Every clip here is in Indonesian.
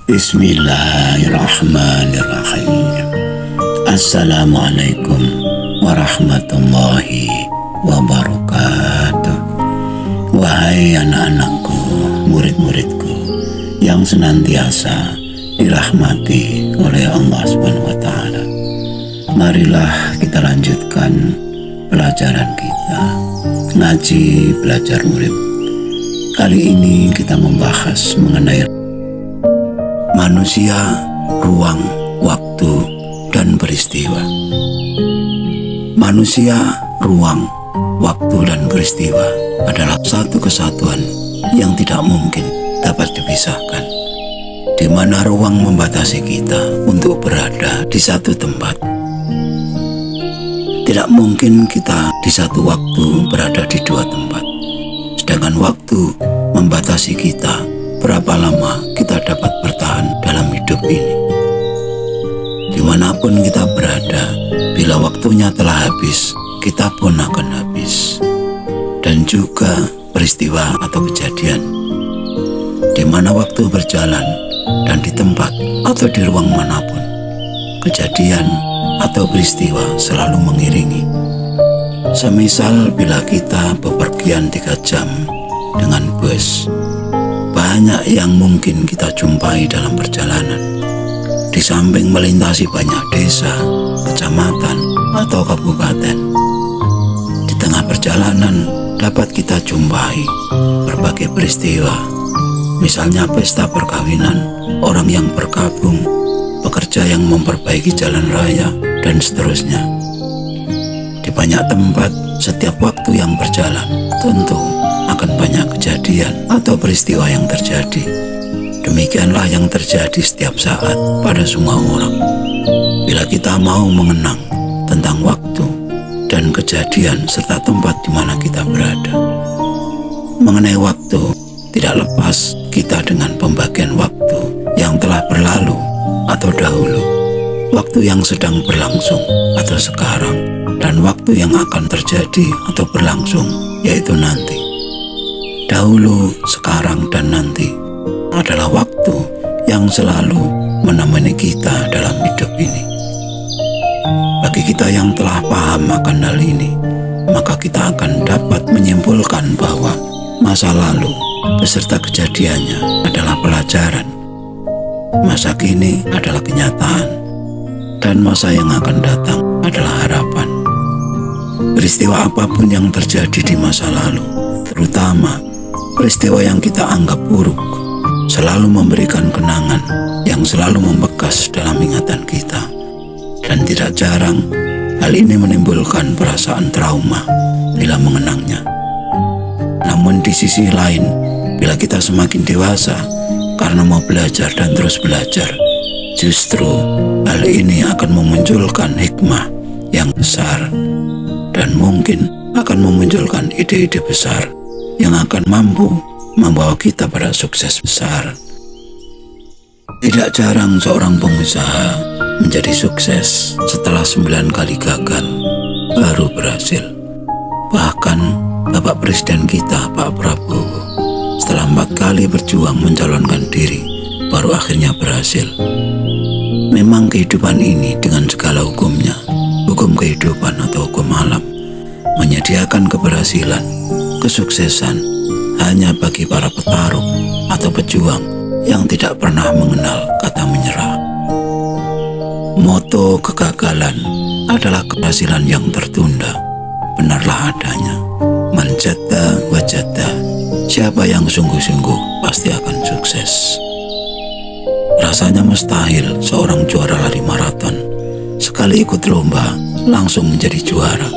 Bismillahirrahmanirrahim. Assalamualaikum warahmatullahi wabarakatuh. Wahai anak-anakku, murid-muridku yang senantiasa dirahmati oleh Allah SWT, marilah kita lanjutkan pelajaran kita, ngaji belajar murid. Kali ini kita membahas mengenai manusia, ruang, waktu, dan peristiwa. Manusia, ruang, waktu, dan peristiwa adalah satu kesatuan yang tidak mungkin dapat dipisahkan, di mana ruang membatasi kita untuk berada di satu tempat. Tidak mungkin kita di satu waktu berada di dua tempat, sedangkan waktu membatasi kita berapa lama kita dapat bertahan dalam hidup ini. Dimanapun kita berada, bila waktunya telah habis, kita pun akan habis. Dan juga peristiwa atau kejadian, di mana waktu berjalan dan di tempat atau di ruang manapun, kejadian atau peristiwa selalu mengiringi. Semisal bila kita bepergian 3 jam dengan bus, banyak yang mungkin kita jumpai dalam perjalanan. Di samping melintasi banyak desa, kecamatan, atau kabupaten, di tengah perjalanan dapat kita jumpai berbagai peristiwa. Misalnya pesta perkawinan, orang yang berkabung, pekerja yang memperbaiki jalan raya, dan seterusnya. Di banyak tempat, setiap waktu yang berjalan tentu akan banyak kejadian atau peristiwa yang terjadi. Demikianlah yang terjadi setiap saat pada semua orang. Bila kita mau mengenang tentang waktu dan kejadian serta tempat di mana kita berada. Mengenai waktu, tidak lepas kita dengan pembagian waktu yang telah berlalu atau dahulu, waktu yang sedang berlangsung atau sekarang, dan waktu yang akan terjadi atau berlangsung, yaitu nanti. Dahulu, sekarang, dan nanti adalah waktu yang selalu menemani kita dalam hidup ini. Bagi kita yang telah paham akan hal ini, maka kita akan dapat menyimpulkan bahwa masa lalu beserta kejadiannya adalah pelajaran, masa kini adalah kenyataan, dan masa yang akan datang adalah harapan. Peristiwa apapun yang terjadi di masa lalu, terutama peristiwa yang kita anggap buruk, selalu memberikan kenangan yang selalu membekas dalam ingatan kita. Dan tidak jarang, hal ini menimbulkan perasaan trauma bila mengenangnya. Namun di sisi lain, bila kita semakin dewasa karena mau belajar dan terus belajar, justru hal ini akan memunculkan hikmah yang besar dan mungkin akan memunculkan ide-ide besar yang akan mampu membawa kita pada sukses besar. Tidak jarang seorang pengusaha menjadi sukses setelah 9 kali gagal baru berhasil. Bahkan Bapak Presiden kita, Pak Prabowo, setelah 4 kali berjuang mencalonkan diri, baru akhirnya berhasil. Memang kehidupan ini dengan segala hukumnya, hukum kehidupan atau hukum alam, menyediakan keberhasilan, kesuksesan hanya bagi para petarung atau pejuang yang tidak pernah mengenal kata menyerah. Moto kegagalan adalah keberhasilan yang tertunda. Benarlah adanya. Man jadda wa jadda. Siapa yang sungguh-sungguh pasti akan sukses. Rasanya mustahil seorang juara lari maraton sekali ikut lomba langsung menjadi juara.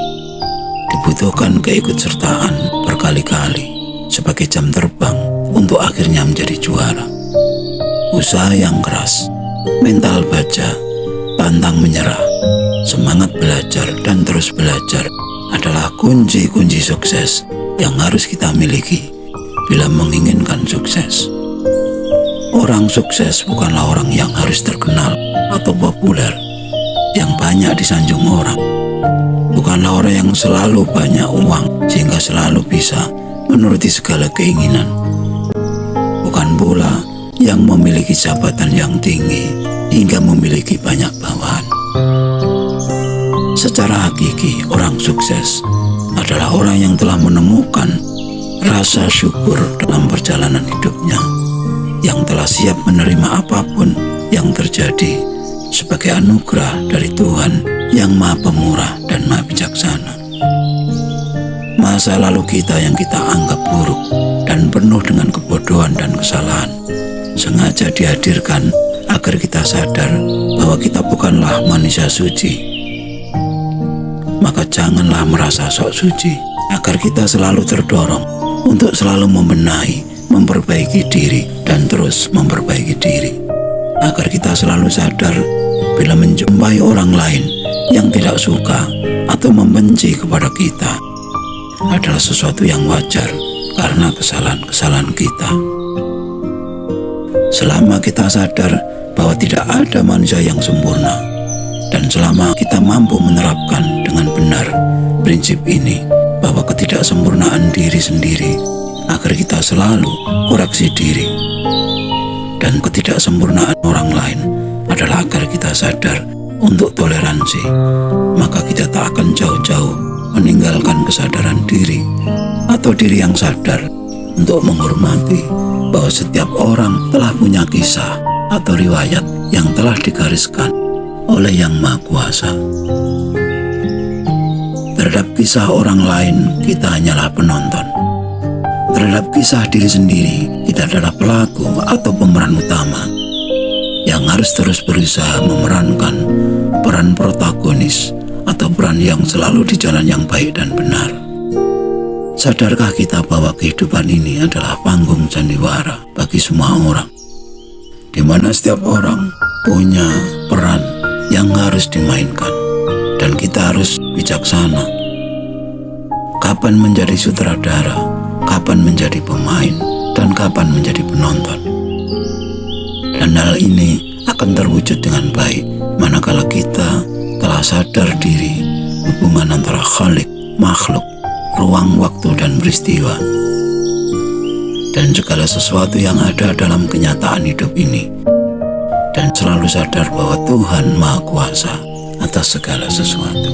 Dibutuhkan keikutsertaan berkali-kali sebagai jam terbang untuk akhirnya menjadi juara. Usaha yang keras, mental baja, pantang menyerah, semangat belajar dan terus belajar adalah kunci-kunci sukses yang harus kita miliki bila menginginkan sukses. Orang sukses bukanlah orang yang harus terkenal atau populer, yang banyak disanjung orang. Bukanlah orang yang selalu banyak uang sehingga selalu bisa menuruti segala keinginan. Bukan pula yang memiliki jabatan yang tinggi hingga memiliki banyak bawahan. Secara hakiki, orang sukses adalah orang yang telah menemukan rasa syukur dalam perjalanan hidupnya, yang telah siap menerima apapun yang terjadi sebagai anugerah dari Tuhan yang Maha Pemurah dan Maha Bijaksana. Masa lalu kita yang kita anggap buruk dan penuh dengan kebodohan dan kesalahan sengaja dihadirkan agar kita sadar bahwa kita bukanlah manusia suci. Maka janganlah merasa sok suci, agar kita selalu terdorong untuk selalu membenahi, memperbaiki diri, dan terus memperbaiki diri. Agar kita selalu sadar bila menjumpai orang lain yang tidak suka atau membenci kepada kita adalah sesuatu yang wajar karena kesalahan-kesalahan kita. Selama kita sadar bahwa tidak ada manusia yang sempurna, dan selama kita mampu menerapkan dengan benar prinsip ini, bahwa ketidaksempurnaan diri sendiri agar kita selalu koreksi diri, dan ketidaksempurnaan orang lain adalah agar kita sadar untuk toleransi, maka kita tak akan jauh-jauh meninggalkan kesadaran diri atau diri yang sadar untuk menghormati bahwa setiap orang telah punya kisah atau riwayat yang telah digariskan oleh Yang Maha Kuasa. Terhadap kisah orang lain, kita hanyalah penonton. Terhadap kisah diri sendiri, kita adalah pelaku atau pemeran utama yang harus terus berusaha memerankan peran protagonis atau peran yang selalu di jalan yang baik dan benar. Sadarkah kita bahwa kehidupan ini adalah panggung sandiwara bagi semua orang, di mana setiap orang punya peran yang harus dimainkan, dan kita harus bijaksana. Kapan menjadi sutradara, kapan menjadi pemain, dan kapan menjadi penonton. Dan hal ini akan terwujud dengan baik manakala kita telah sadar diri hubungan antara Khalik, makhluk, ruang, waktu, dan peristiwa, dan segala sesuatu yang ada dalam kenyataan hidup ini, dan selalu sadar bahwa Tuhan Maha Kuasa atas segala sesuatu.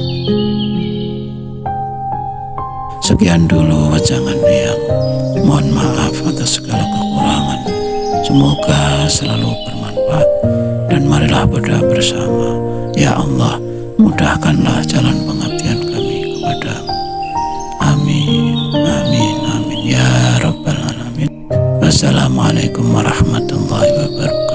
Sekian dulu wajangan yang mohon maaf atas segala kekurangan. Semoga selalu bermanfaat, dan marilah berdoa bersama. Ya Allah, mudahkanlah jalan pengabdian kami kepadamu. Amin, amin, amin, ya Rabbal Alamin. Wassalamualaikum warahmatullahi wabarakatuh.